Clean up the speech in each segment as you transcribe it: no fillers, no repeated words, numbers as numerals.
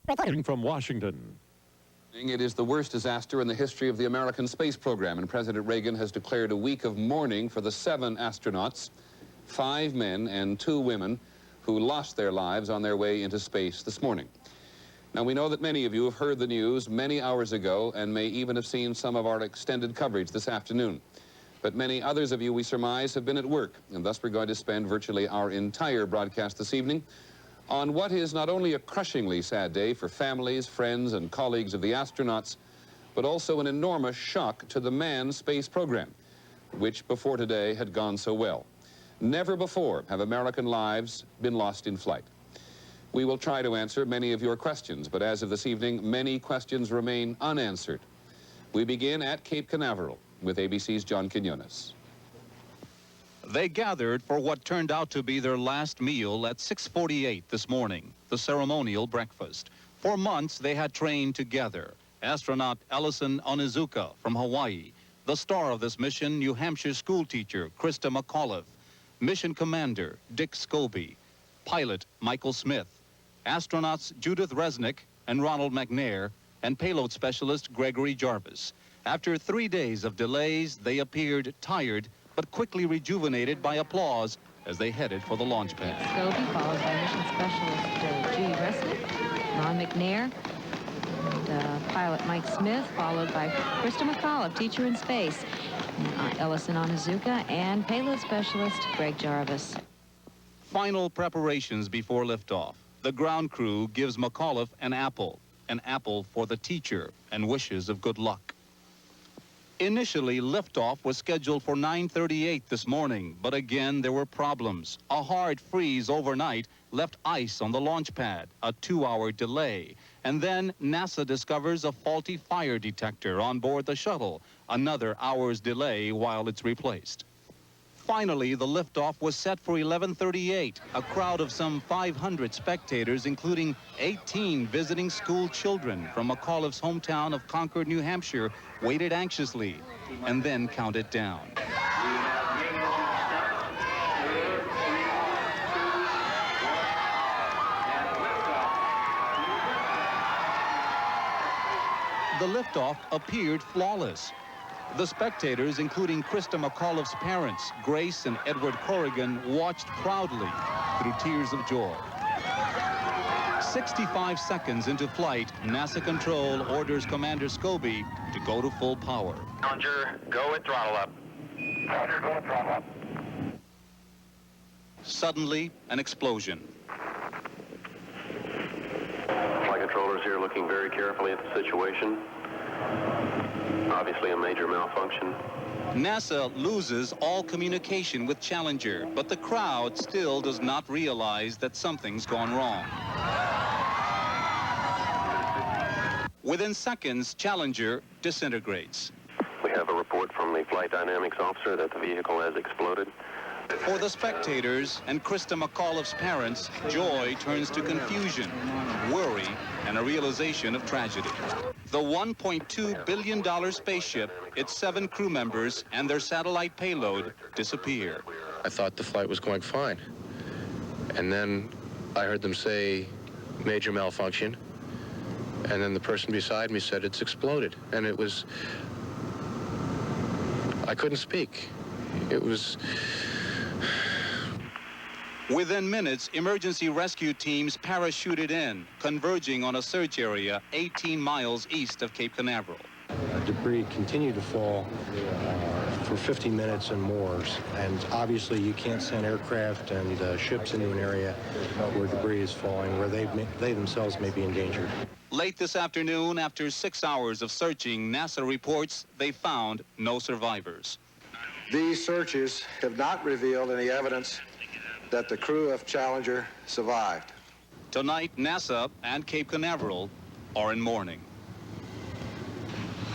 Reporting from Washington. It is the worst disaster in the history of the American space program, and President Reagan has declared a week of mourning for the 7 astronauts, 5 men and 2 women, who lost their lives on their way into space this morning. Now, we know that many of you have heard the news many hours ago and may even have seen some of our extended coverage this afternoon. But many others of you, we surmise, have been at work, and thus we're going to spend virtually our entire broadcast this evening on what is not only a crushingly sad day for families, friends, and colleagues of the astronauts, but also an enormous shock to the manned space program, which before today had gone so well. Never before have American lives been lost in flight. We will try to answer many of your questions, but as of this evening, many questions remain unanswered. We begin at Cape Canaveral with ABC's John Quinones. They gathered for what turned out to be their last meal at 6:48 this morning, the ceremonial breakfast. For months, they had trained together. Astronaut Ellison Onizuka from Hawaii, the star of this mission, New Hampshire schoolteacher Christa McAuliffe, mission commander Dick Scobie, pilot Michael Smith, astronauts Judith Resnick and Ronald McNair, and payload specialist Gregory Jarvis. After 3 days of delays, they appeared tired, but quickly rejuvenated by applause as they headed for the launch pad. Scobie, followed by mission specialist Judy Resnick, Ron McNair, and pilot Mike Smith, followed by Christa McAuliffe, teacher in space, Ellison Onizuka, and payload specialist Greg Jarvis. Final preparations before liftoff. The ground crew gives McAuliffe an apple for the teacher, and wishes of good luck. Initially, liftoff was scheduled for 9:38 this morning, but again there were problems. A hard freeze overnight left ice on the launch pad, a 2-hour delay, and then NASA discovers a faulty fire detector on board the shuttle, another hour's delay while it's replaced. Finally, the liftoff was set for 11:38. A crowd of some 500 spectators, including 18 visiting school children from McAuliffe's hometown of Concord, New Hampshire, waited anxiously and then counted down. The liftoff appeared flawless. The spectators, including Christa McAuliffe's parents, Grace and Edward Corrigan, watched proudly through tears of joy. 65 seconds into flight, NASA Control orders Commander Scobie to go to full power. Challenger, go with throttle up. Roger, go with throttle up. Suddenly, an explosion. Flight controllers here looking very carefully at the situation. Obviously a major malfunction. NASA loses all communication with Challenger, but the crowd still does not realize that something's gone wrong. Within seconds, Challenger disintegrates. We have a report from the flight dynamics officer that the vehicle has exploded. For the spectators and Christa McAuliffe's parents, joy turns to confusion, worry, and a realization of tragedy. The $1.2 billion spaceship, its 7 crew members, and their satellite payload disappear. I thought the flight was going fine. And then I heard them say major malfunction. And then the person beside me said it's exploded. And it was, I couldn't speak. It was... Within minutes, emergency rescue teams parachuted in, converging on a search area 18 miles east of Cape Canaveral. Debris continued to fall for 50 minutes and more, and obviously you can't send aircraft and ships into an area where debris is falling, where they themselves may be endangered. Late this afternoon, after 6 hours of searching, NASA reports they found no survivors. These searches have not revealed any evidence that the crew of Challenger survived. Tonight, NASA and Cape Canaveral are in mourning.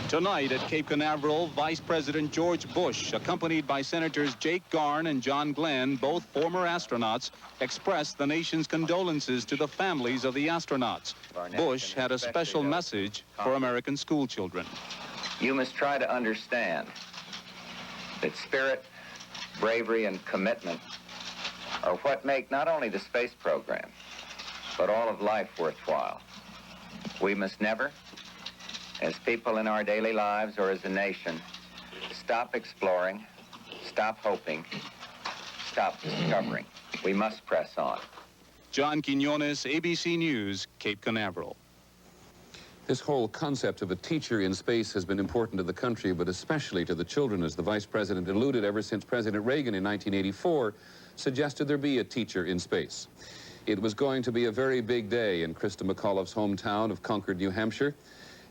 Tonight at Cape Canaveral, Vice President George Bush, accompanied by Senators Jake Garn and John Glenn, both former astronauts, expressed the nation's condolences to the families of the astronauts. Bush had a special message for American schoolchildren. You must try to understand that spirit, bravery, and commitment are what make not only the space program, but all of life worthwhile. We must never, as people in our daily lives or as a nation, stop exploring, stop hoping, stop discovering. We must press on. John Quinones, ABC News, Cape Canaveral. This whole concept of a teacher in space has been important to the country, but especially to the children, as the Vice President alluded ever since President Reagan in 1984 suggested there be a teacher in space. It was going to be a very big day in Christa McAuliffe's hometown of Concord, New Hampshire,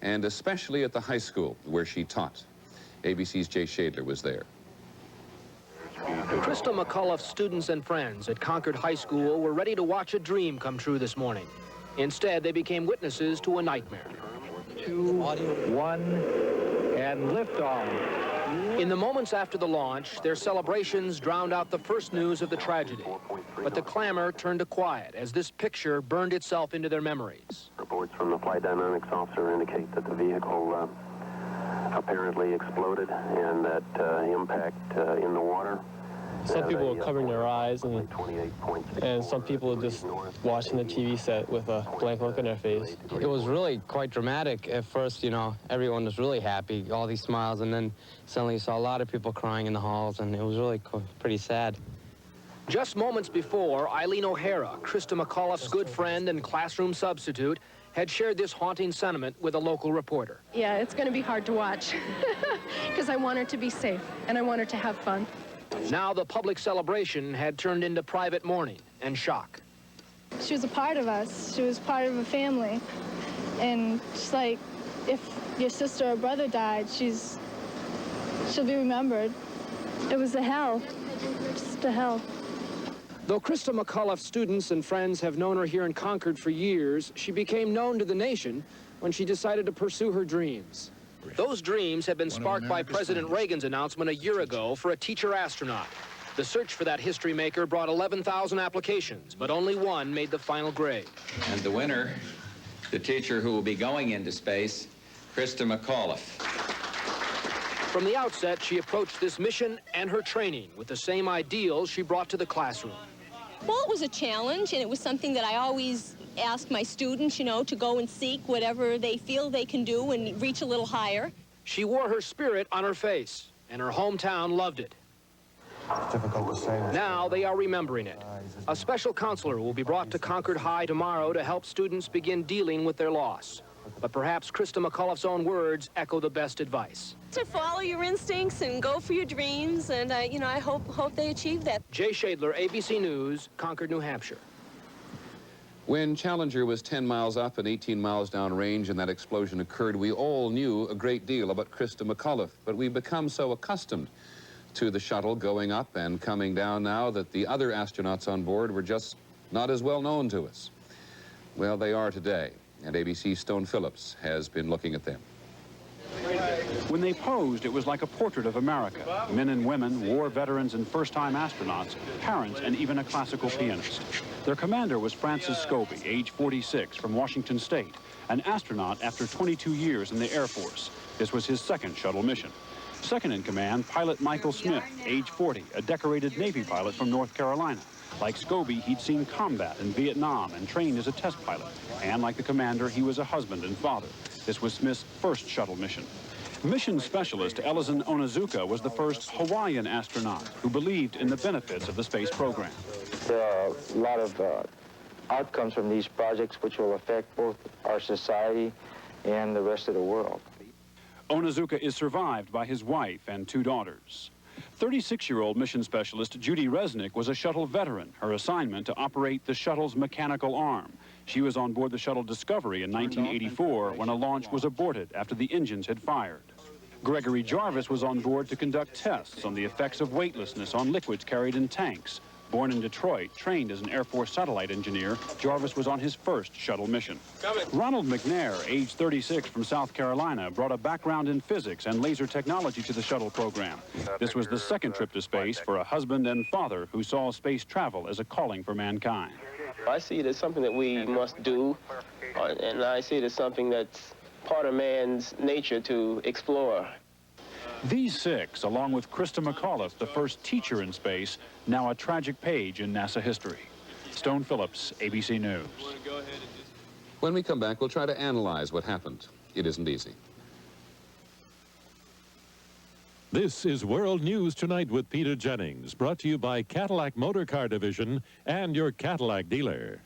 and especially at the high school where she taught. ABC's Jay Shadler was there. Christa McAuliffe's students and friends at Concord High School were ready to watch a dream come true this morning. Instead, they became witnesses to a nightmare. 2, 1, and liftoff. In the moments after the launch, their celebrations drowned out the first news of the tragedy. But the clamor turned to quiet as this picture burned itself into their memories. Reports from the flight dynamics officer indicate that the vehicle apparently exploded and that impact in the water. Some people were covering their eyes, and some people were just watching the TV set with a blank look on their face. It was really quite dramatic. At first, you know, everyone was really happy, all these smiles, and then suddenly you saw a lot of people crying in the halls, and it was really pretty sad. Just moments before, Eileen O'Hara, Christa McAuliffe's good friend and classroom substitute, had shared this haunting sentiment with a local reporter. Yeah, it's going to be hard to watch because I want her to be safe and I want her to have fun. Now the public celebration had turned into private mourning and shock. She was a part of us. She was part of a family. And just like if your sister or brother died, she'll be remembered. It was a hell, just a hell. Though Christa McAuliffe's students and friends have known her here in Concord for years, she became known to the nation when she decided to pursue her dreams. Those dreams had been sparked by President Reagan's announcement a year ago for a teacher astronaut. The search for that history maker brought 11,000 applications, but only one made the final grade. And the winner, the teacher who will be going into space, Christa McAuliffe. From the outset, she approached this mission and her training with the same ideals she brought to the classroom. Well, it was a challenge, and it was something that I always ask my students, you know, to go and seek whatever they feel they can do and reach a little higher. She wore her spirit on her face, and her hometown loved it. It's difficult to say. Now they are remembering it. A special counselor will be brought to Concord High tomorrow to help students begin dealing with their loss. But perhaps Christa McAuliffe's own words echo the best advice. To follow your instincts and go for your dreams, and you know, I hope they achieve that. Jay Shadler, ABC News, Concord, New Hampshire. When Challenger was 10 miles up and 18 miles down range and that explosion occurred, we all knew a great deal about Christa McAuliffe, but we've become so accustomed to the shuttle going up and coming down now that the other astronauts on board were just not as well known to us. Well, they are today, and ABC's Stone Phillips has been looking at them. When they posed, it was like a portrait of America. Men and women, war veterans and first-time astronauts, parents, and even a classical pianist. Their commander was Francis Scobie, age 46, from Washington State, an astronaut after 22 years in the Air Force. This was his second shuttle mission. Second in command, pilot Michael Smith, age 40, a decorated Navy pilot from North Carolina. Like Scobie, he'd seen combat in Vietnam and trained as a test pilot. And like the commander, he was a husband and father. This was Smith's first shuttle mission. Mission specialist Ellison Onizuka was the first Hawaiian astronaut who believed in the benefits of the space program. There are a lot of outcomes from these projects which will affect both our society and the rest of the world. Onizuka is survived by his wife and 2 daughters. 36-year-old mission specialist Judy Resnick was a shuttle veteran, her assignment to operate the shuttle's mechanical arm. She was on board the shuttle Discovery in 1984 when a launch was aborted after the engines had fired. Gregory Jarvis was on board to conduct tests on the effects of weightlessness on liquids carried in tanks. Born in Detroit, trained as an Air Force satellite engineer, Jarvis was on his first shuttle mission. Ronald McNair, age 36, from South Carolina, brought a background in physics and laser technology to the shuttle program. This was the second trip to space for a husband and father who saw space travel as a calling for mankind. I see it as something that we must do, and I see it as something that's part of man's nature to explore. These 6, along with Christa McAuliffe, the first teacher in space, now a tragic page in NASA history. Stone Phillips, ABC News. When we come back, we'll try to analyze what happened. It isn't easy. This is World News Tonight with Peter Jennings, brought to you by Cadillac Motor Car Division and your Cadillac dealer.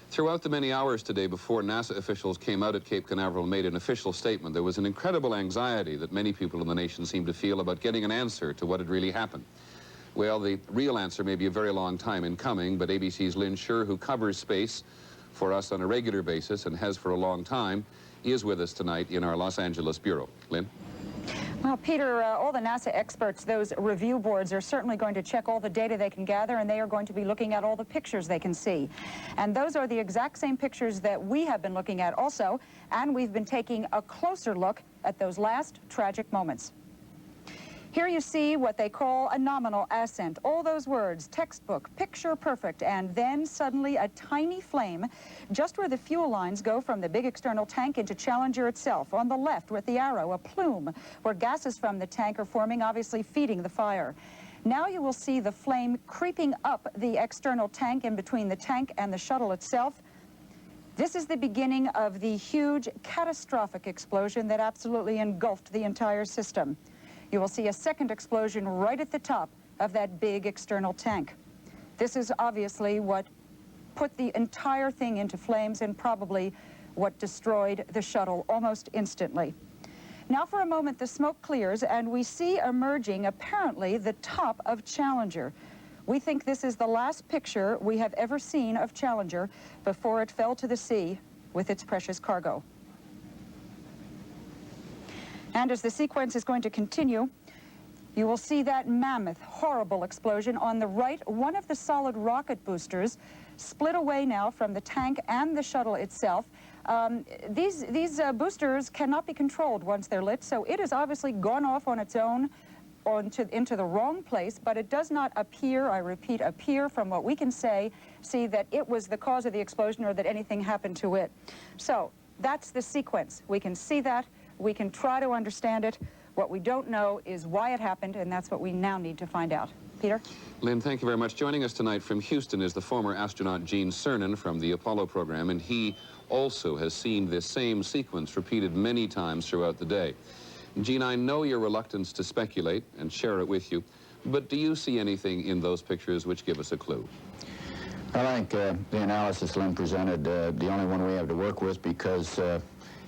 Throughout the many hours today before NASA officials came out at Cape Canaveral and made an official statement, there was an incredible anxiety that many people in the nation seemed to feel about getting an answer to what had really happened. Well, the real answer may be a very long time in coming, but ABC's Lynn Scher, who covers space for us on a regular basis and has for a long time, is with us tonight in our Los Angeles bureau. Lynn? Well, Peter, all the NASA experts, those review boards, are certainly going to check all the data they can gather, and they are going to be looking at all the pictures they can see. And those are the exact same pictures that we have been looking at also, and we've been taking a closer look at those last tragic moments. Here you see what they call a nominal ascent. All those words, textbook, picture perfect, and then suddenly a tiny flame just where the fuel lines go from the big external tank into Challenger itself. On the left with the arrow, a plume where gases from the tank are forming, obviously feeding the fire. Now you will see the flame creeping up the external tank in between the tank and the shuttle itself. This is the beginning of the huge catastrophic explosion that absolutely engulfed the entire system. You will see a second explosion right at the top of that big external tank. This is obviously what put the entire thing into flames and probably what destroyed the shuttle almost instantly. Now for a moment the smoke clears and we see emerging apparently the top of Challenger. We think this is the last picture we have ever seen of Challenger before it fell to the sea with its precious cargo. And as the sequence is going to continue, you will see that mammoth, horrible explosion on the right. One of the solid rocket boosters split away now from the tank and the shuttle itself. These boosters cannot be controlled once they're lit, so it has obviously gone off on its own into the wrong place, but it does not appear, I repeat, appear from what we can see that it was the cause of the explosion or that anything happened to it. So that's the sequence. We can see that. We can try to understand it. What we don't know is why it happened, and that's what we now need to find out. Peter? Lynn, thank you very much. Joining us tonight from Houston is the former astronaut Gene Cernan from the Apollo program, and he also has seen this same sequence repeated many times throughout the day. Gene, I know your reluctance to speculate and share it with you, but do you see anything in those pictures which give us a clue? I think the analysis Lynn presented, the only one we have to work with because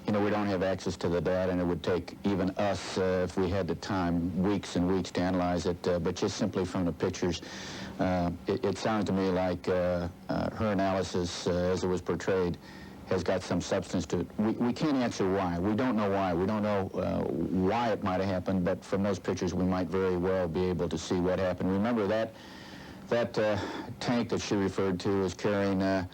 you know, we don't have access to the data, and it would take even us, if we had the time, weeks and weeks to analyze it. But just simply from the pictures, it sounds to me like her analysis, as it was portrayed, has got some substance to it. We can't answer why. We don't know why. We don't know why it might have happened, but from those pictures, we might very well be able to see what happened. Remember that tank that she referred to is carrying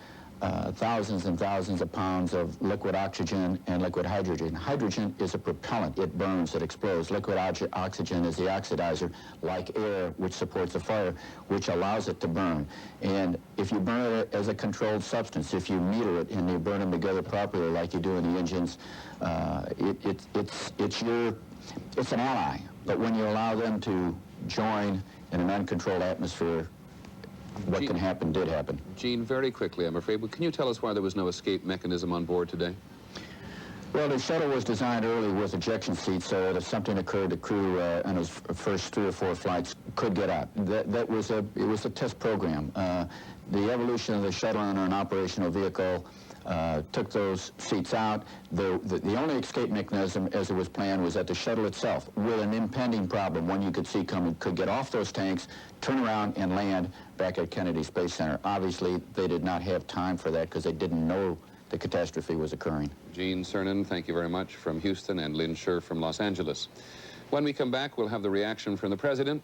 thousands and thousands of pounds of liquid oxygen and liquid hydrogen. Hydrogen is a propellant. It burns, it explodes. Liquid oxygen is the oxidizer, like air, which supports the fire, which allows it to burn. And if you burn it as a controlled substance, if you meter it and you burn them together properly like you do in the engines, it's an ally. But when you allow them to join in an uncontrolled atmosphere, what can happen did happen. Gene, very quickly, I'm afraid, but can you tell us why there was no escape mechanism on board today? Well, the shuttle was designed early with ejection seats, so that if something occurred, the crew on its first 3 or 4 flights could get out. It was a test program. The evolution of the shuttle under an operational vehicle took those seats out. The only escape mechanism, as it was planned, was that the shuttle itself, with an impending problem, one you could see coming, could get off those tanks, turn around, and land back at Kennedy Space Center. Obviously, they did not have time for that because they didn't know the catastrophe was occurring. Gene Cernan, thank you very much from Houston, and Lynn Scher from Los Angeles. When we come back, we'll have the reaction from the President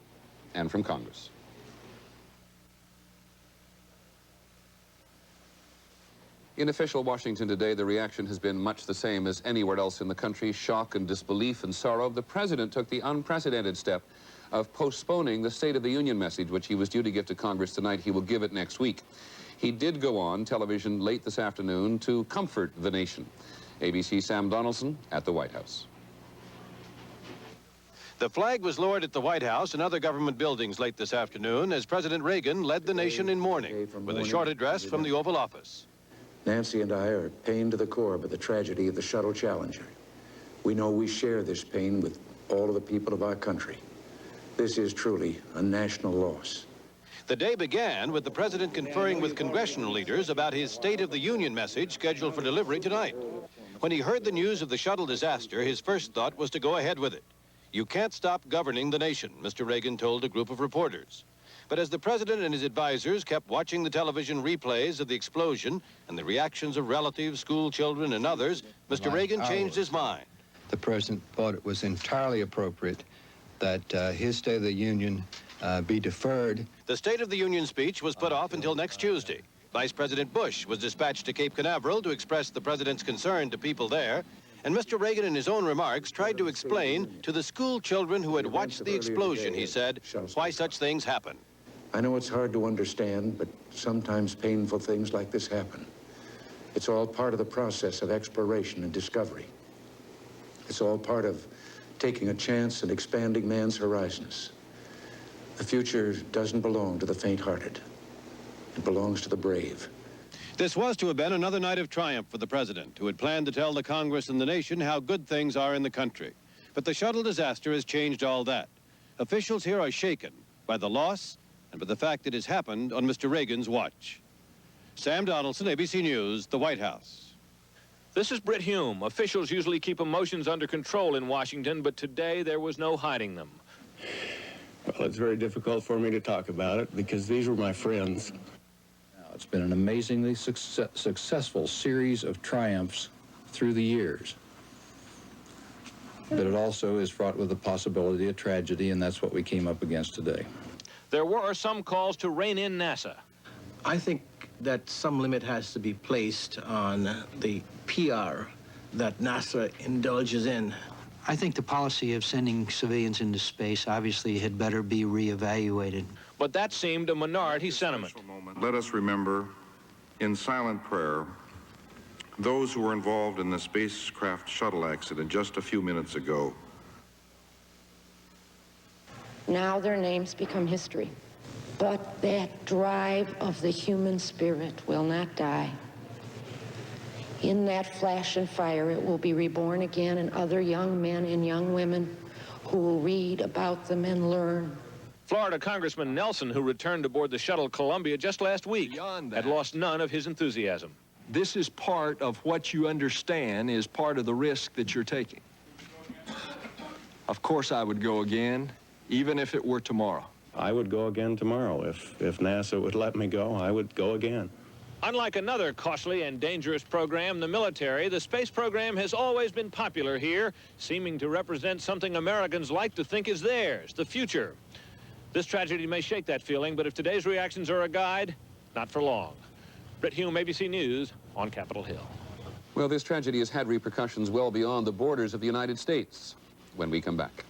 and from Congress. In official Washington today, the reaction has been much the same as anywhere else in the country. Shock and disbelief and sorrow. The President took the unprecedented step of postponing the State of the Union message, which he was due to give to Congress tonight. He will give it next week. He did go on television late this afternoon to comfort the nation. ABC's Sam Donaldson at the White House. The flag was lowered at the White House and other government buildings late this afternoon as President Reagan led the nation in mourning with a short address from the Oval Office. Nancy and I are pained to the core by the tragedy of the Shuttle Challenger. We know we share this pain with all of the people of our country. This is truly a national loss. The day began with the president conferring with congressional leaders about his State of the Union message scheduled for delivery tonight. When he heard the news of the shuttle disaster, his first thought was to go ahead with it. You can't stop governing the nation, Mr. Reagan told a group of reporters. But as the president and his advisors kept watching the television replays of the explosion and the reactions of relatives, school children, and others, Mr. Reagan changed his mind. The president thought it was entirely appropriate that his State of the Union be deferred. The State of the Union speech was put off until next Tuesday. Vice President Bush was dispatched to Cape Canaveral to express the president's concern to people there. And Mr. Reagan, in his own remarks, tried to explain to the school children who had watched the explosion, he said, why such things happen. I know it's hard to understand, but sometimes painful things like this happen. It's all part of the process of exploration and discovery. It's all part of taking a chance and expanding man's horizons. The future doesn't belong to the faint-hearted. It belongs to the brave. This was to have been another night of triumph for the president, who had planned to tell the Congress and the nation how good things are in the country. But the shuttle disaster has changed all that. Officials here are shaken by the loss and by the fact that it's happened on Mr. Reagan's watch. Sam Donaldson, ABC News, the White House. This is Britt Hume. Officials usually keep emotions under control in Washington, but today there was no hiding them. Well, it's very difficult for me to talk about it because these were my friends. It's been an amazingly successful series of triumphs through the years. But it also is fraught with the possibility of tragedy, and that's what we came up against today. There were some calls to rein in NASA. I think that some limit has to be placed on the PR that NASA indulges in. I think the policy of sending civilians into space obviously had better be reevaluated. But that seemed a minority sentiment. Let us remember, in silent prayer, those who were involved in the spacecraft shuttle accident just a few minutes ago. Now their names become history. But that drive of the human spirit will not die. In that flash and fire, it will be reborn again, and other young men and young women who will read about them and learn. Florida Congressman Nelson, who returned aboard the Shuttle Columbia just last week, had lost none of his enthusiasm. This is part of what you understand is part of the risk that you're taking. Of course I would go again, even if it were tomorrow. I would go again tomorrow. If NASA would let me go, I would go again. Unlike another costly and dangerous program, the military, the space program has always been popular here, seeming to represent something Americans like to think is theirs, the future. This tragedy may shake that feeling, but if today's reactions are a guide, not for long. Britt Hume, ABC News, on Capitol Hill. Well, this tragedy has had repercussions well beyond the borders of the United States. When we come back.